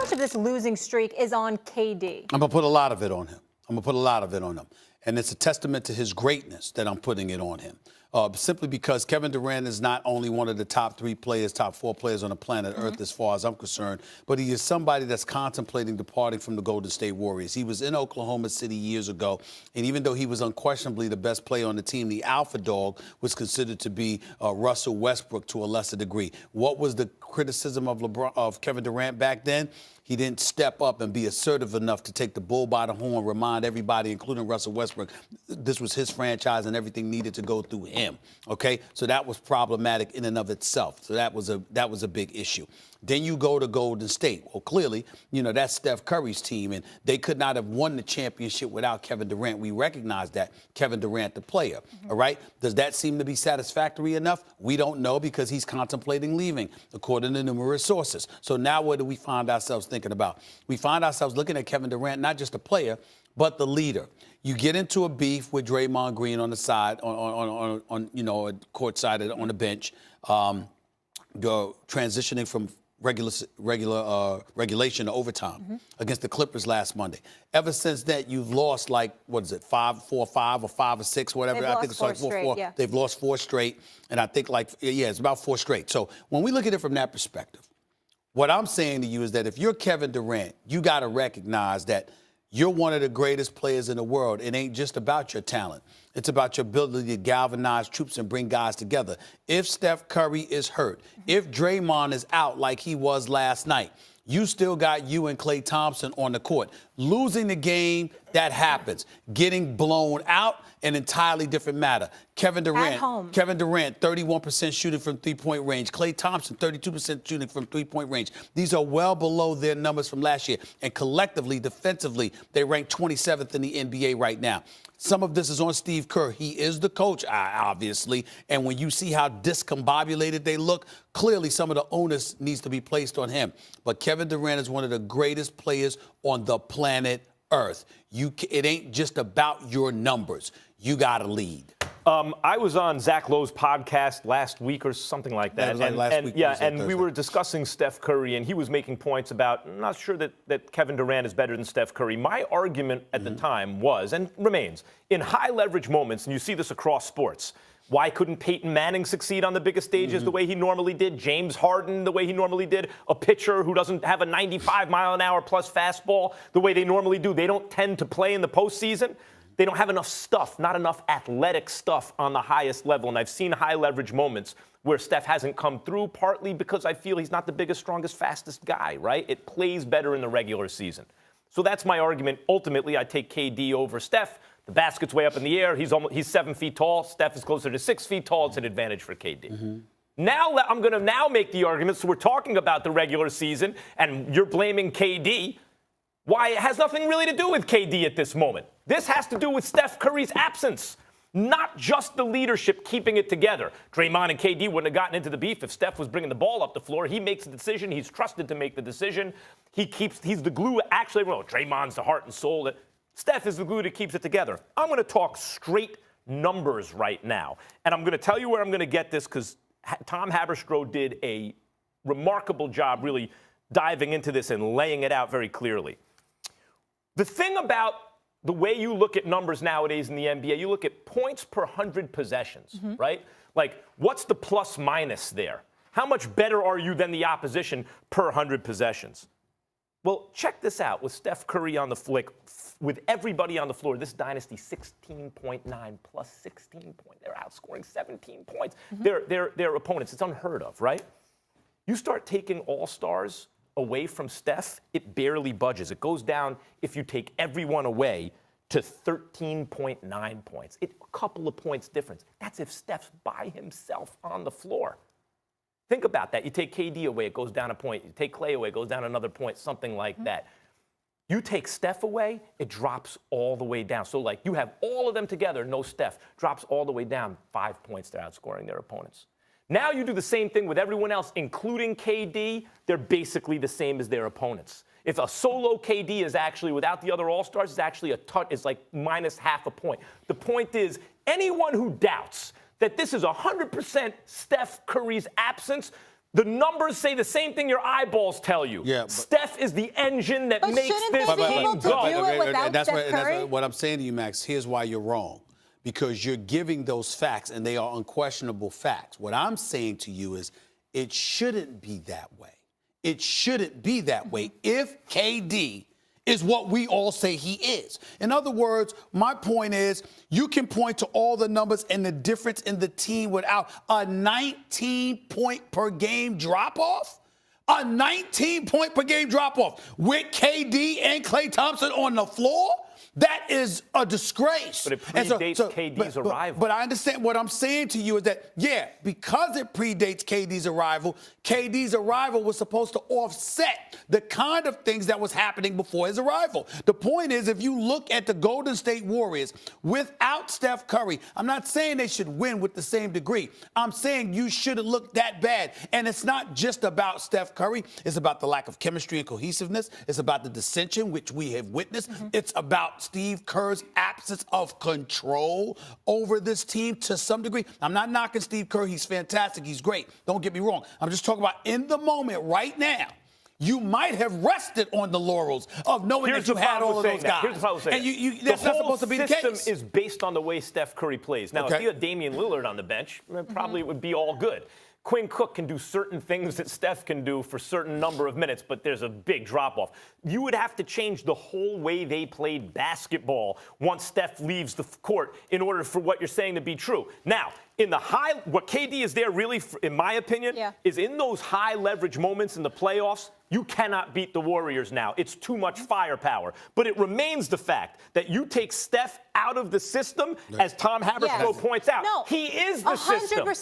much of this losing streak is on KD? I'm going to put a lot of it on him. And it's a testament to his greatness that I'm putting it on him. Simply because Kevin Durant is not only one of the top 3 players, top 4 players on the planet Earth as far as I'm concerned, but he is somebody that's contemplating departing from the Golden State Warriors. He was in Oklahoma City years ago, and even though he was unquestionably the best player on the team, the alpha dog was considered to be Russell Westbrook to a lesser degree. What was the criticism of Kevin Durant back then? He didn't step up and be assertive enough to take the bull by the horn, remind everybody, including Russell Westbrook, this was his franchise and everything needed to go through him. Okay, so that was problematic in and of itself. So that was a big issue. Then you go to Golden State. Well, clearly, that's Steph Curry's team, and they could not have won the championship without Kevin Durant. We recognize that, Kevin Durant, the player, all right? Does that seem to be satisfactory enough? We don't know because he's contemplating leaving, according to numerous sources. So now what do we find ourselves thinking about? We find ourselves looking at Kevin Durant, not just a player, but the leader. You get into a beef with Draymond Green on the side, on courtside on the bench, go transitioning from regulation to overtime against the Clippers last Monday. Ever since that, you've lost 4 or 5 or 5 or 6, whatever. I think it's like 4. Yeah. They've lost 4 straight, and I think it's about 4 straight. So when we look at it from that perspective, what I'm saying to you is that if you're Kevin Durant, you got to recognize that you're one of the greatest players in the world. It ain't just about your talent. It's about your ability to galvanize troops and bring guys together. If Steph Curry is hurt, if Draymond is out like he was last night, you still got you and Klay Thompson on the court. Losing the game, that happens. Getting blown out, an entirely different matter. Kevin Durant, 31% shooting from three-point range. Klay Thompson, 32% shooting from three-point range. These are well below their numbers from last year. And collectively, defensively, they rank 27th in the NBA right now. Some of this is on Steve Kerr. He is the coach, obviously. And when you see how discombobulated they look, clearly some of the onus needs to be placed on him. But Kevin Durant is one of the greatest players on the planet Earth. It ain't just about your numbers. You got to lead. I was on Zach Lowe's podcast last week or something like that. Last week. Yeah, and we were discussing Steph Curry, and he was making points about, I'm not sure that Kevin Durant is better than Steph Curry. My argument at the time was, and remains, in high leverage moments, and you see this across sports, why couldn't Peyton Manning succeed on the biggest stages the way he normally did? James Harden the way he normally did? A pitcher who doesn't have a 95-mile-an-hour plus fastball the way they normally do? They don't tend to play in the postseason. They don't have enough stuff, not enough athletic stuff on the highest level. And I've seen high leverage moments where Steph hasn't come through, partly because I feel he's not the biggest, strongest, fastest guy, right? It plays better in the regular season. So that's my argument. Ultimately, I take KD over Steph. The basket's way up in the air. He's 7 feet tall. Steph is closer to 6 feet tall. It's an advantage for KD. Now I'm going to make the argument. So we're talking about the regular season, and you're blaming KD. Why? It has nothing really to do with KD at this moment. This has to do with Steph Curry's absence, not just the leadership keeping it together. Draymond and KD wouldn't have gotten into the beef if Steph was bringing the ball up the floor. He makes the decision. He's trusted to make the decision. He's the glue. Actually, Draymond's the heart and soul. Steph is the glue that keeps it together. I'm going to talk straight numbers right now, and I'm going to tell you where I'm going to get this because Tom Haberstroh did a remarkable job really diving into this and laying it out very clearly. The thing about the way you look at numbers nowadays in the NBA, you look at points per 100 possessions, right? Like, what's the plus minus there? How much better are you than the opposition per 100 possessions? Well, check this out. With Steph Curry on the flick, with everybody on the floor, this dynasty 16.9 plus 16 points. They're outscoring 17 points. Their opponents. It's unheard of, right? You start taking all-stars away from Steph, it barely budges. It goes down, if you take everyone away, to 13.9 points. A couple of points difference. That's if Steph's by himself on the floor. Think about that. You take KD away, it goes down a point. You take Klay away, it goes down another point, something like that. You take Steph away, it drops all the way down. So, you have all of them together, no Steph, drops all the way down 5 points. They're outscoring their opponents. Now you do the same thing with everyone else, including KD. They're basically the same as their opponents. If a solo KD is actually, without the other All-Stars, is actually is like minus half a point. The point is, anyone who doubts that this is 100% Steph Curry's absence, The numbers say the same thing your eyeballs tell you. Yeah, Steph is the engine that But makes shouldn't this they be team able to go. do it without that's Steph Curry? what I'm saying to you, Max. Here's why you're wrong. Because you're giving those facts, and they are unquestionable facts. What I'm saying to you is it shouldn't be that way. It shouldn't be that way if KD is what we all say he is. In other words, my point is you can point to all the numbers and the difference in the team without a 19-point per game drop-off. A 19-point per game drop-off with KD and Klay Thompson on the floor? That is a disgrace. But it predates KD's arrival. But I understand what I'm saying to you is that, yeah, because it predates KD's arrival was supposed to offset the kind of things that was happening before his arrival. The point is, if you look at the Golden State Warriors without Steph Curry, I'm not saying they should win with the same degree. I'm saying you shouldn't look that bad. And it's not just about Steph Curry. It's about the lack of chemistry and cohesiveness. It's about the dissension, which we have witnessed. It's about Steve Kerr's absence of control over this team to some degree. I'm not knocking Steve Kerr. He's fantastic. He's great. Don't get me wrong. I'm just talking about in the moment right now. You might have rested on the laurels of knowing that you had all of those guys. Here's what I was saying. And that's not supposed to be the case. The system is based on the way Steph Curry plays. Now, if you had Damian Lillard on the bench, probably it would be all good. Quinn Cook can do certain things that Steph can do for a certain number of minutes, but there's a big drop-off. You would have to change the whole way they played basketball once Steph leaves the court in order for what you're saying to be true. Now, what KD is there really, in my opinion, is in those high leverage moments in the playoffs, you cannot beat the Warriors now. It's too much firepower. But it remains the fact that you take Steph out of the system, as Tom Haberstroh points out. No, he is the system. 100%.